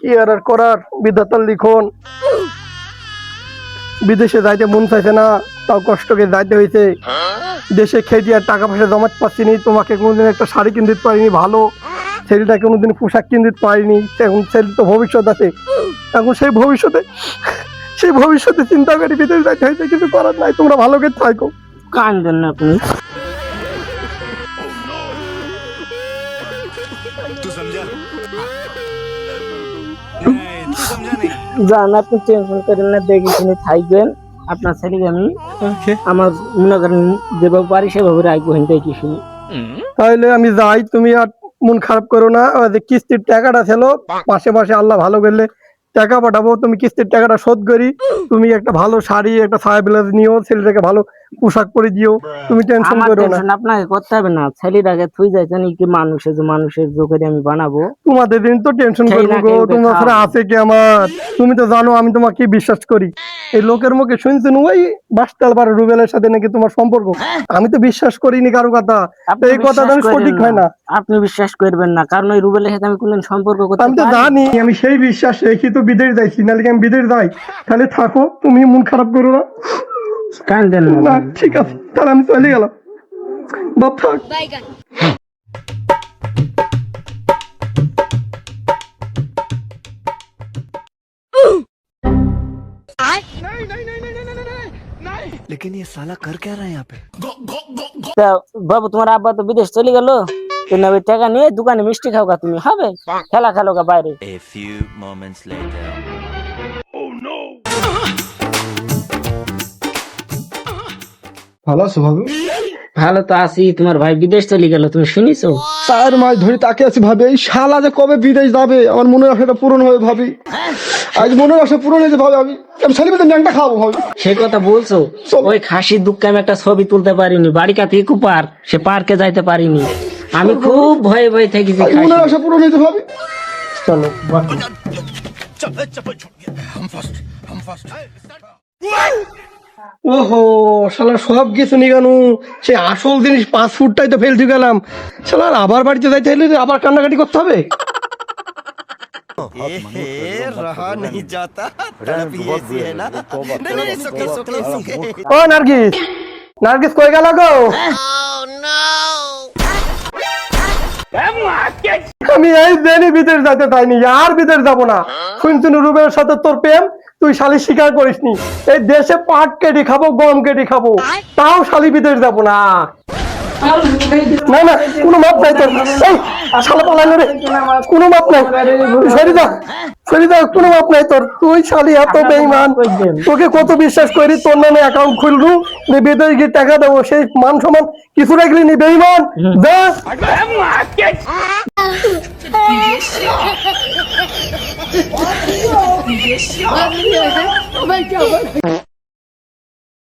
কি আর করার, বিধাতার লিখন। বিদেশে যাইতে মন চাইছে না, তাও কষ্ট করে যাইতে হয়েছে। দেশে খেয়ে আর টাকা পয়সা জমাতে পারছি নি, তোমাকে কোনোদিন একটা শাড়ি কিনে দিতে পারিনি ভালো, ছেলেটা কোনোদিন পোশাক কিনে দিতে পারিনি। এখন ছেলে তো ভবিষ্যৎ আছে, এখন সেই ভবিষ্যতে চিন্তা করে বিদেশ যাইতে হয়েছে। কিছু করার নাই, তোমরা ভালো করে থাকো। কান্দেন না আপনি। যান, আপনি টেনশন করেন না, দেখে শুনে থাকবেন। আপনার ছেলেকে আমি আমার মনে করেন যেভাবে পারি সেভাবে রাখবো, দেখি শুনি। তাহলে আমি যাই, তুমি আর মন খারাপ করো না। ওই যে কিস্তির টাকাটা ছিল, মাসে মাসে আল্লাহ ভালো করলে টাকা পাঠাবো, তুমি কিস্তির টাকাটা শোধ করি। তুমি একটা ভালো শাড়ি, একটা সায়া ব্লাউজ নিও, ছেলেটাকে ভালো পোশাক পরে দিও, তুমি টেনশন আমার করো না। টেনশন আপনাকে করতে হবে না, ছেলেটাকে থুই যাইছেন কি মানুষের জোগাড়ি আমি বানাবো। তোমাদের দিন তো টেনশন করবো গো, তোমার ছাড়া আছে কি আমার? তুমি তো জানো আমি তোমাকে বিশ্বাস করি। এই লোকের মুখে শুনছেন ওই বাসতাল পাড়া রুবেলের সাথে নাকি তোমার সম্পর্ক। আমি তো বিশ্বাস করিনি কারো কথা, এই কথা তো সঠিক হয় না। আপনি বিশ্বাস করবেন না, কারণ ওই রুবেলের সাথে আমি কোনদিন সম্পর্ক করতে আমি তো জানি, আমি সেই বিশ্বাস রেখি তো বিদেশ যাইছি, নাহলে আমি বিদেশ যাই। তাহলে থাকো, তুমি মন খারাপ করো না। কান্দেন না ঠিক আছে, তাহলে আমি চলে গেলাম। বাপ থাক। लेकिन ये साला कर क्या रहा है यहाँ पे? বাবু, তোমার আব্বা তো বিদেশ চলে গেল, তুমি ওই টাকা নিয়ে দোকানে মিষ্টি খাও গা, তুমি হবে খেলা খেলো গা বাইরে। A few moments later. ভালো আছো ভাবি? ভালো তো আছি, তোমার ভাই বিদেশ চলে গেল, তুমি শুনিছো? 4 মাস ধরে তাকে আছি ভাবি, এই শালা যে কবে বিদেশ যাবে, আমার মনের আশাটা পূরণ হবে ভাবি। আজ মনের আশা পূরণ হয়েছে ভাবি, আমি ছেলেমেয়েদের ন্যাংটা খাবো ভাবি। সে কথা বলছো, ওই খাসির দুঃখে আমি একটা ছবি তুলতে পারিনি, বাড়ি কাছে পার সে পার্কে যাইতে পারিনি, আমি খুব ভয়ে ভয়ে থেকেছি। আজ মনের আশা পূরণ হয়েছে ভাবি। চলো ওহো, শালা সব কিছু নিয়ে গেল, সে আসল জিনিস 5 ফুটটাই তো ফেলতে গেলাম। শালা আবার বাড়িতে যাইতে হলে আবার কান্নাকাটি করতে হবে। रहा नहीं जाता, तड़प ही ऐसी है ना। नहीं, सुखे सुखे सुखे। ও নার্গিস, নার্গিস কই গেল গো? আমি এই দিনই বিদেশ যেতে চাইনি, আর বিদেশ যাবো না। শুনছি রুবের সাথে তোর প্রেম, তুই শালি স্বীকার করিসনি। এই দেশে পাট কেটে খাবো, গম কেটে খাবো, তাও শালি বিদেশ যাবো না। না না, কোনো মাপ নাই তোর। এই শালা পালানো রে, কোনো মাপ নাই। ফেরিদা, ফেরিদা, কোনো মাপ নাই তোর। তুই শালি এত বেঈমান, তোকে কত বিশ্বাস করি, তোর নামে অ্যাকাউন্ট খুললু, বিদেশ গিয়ে টাকা দেবো, সেই মান সম্মান কিছু রাখলি নি, বেঈমান। যা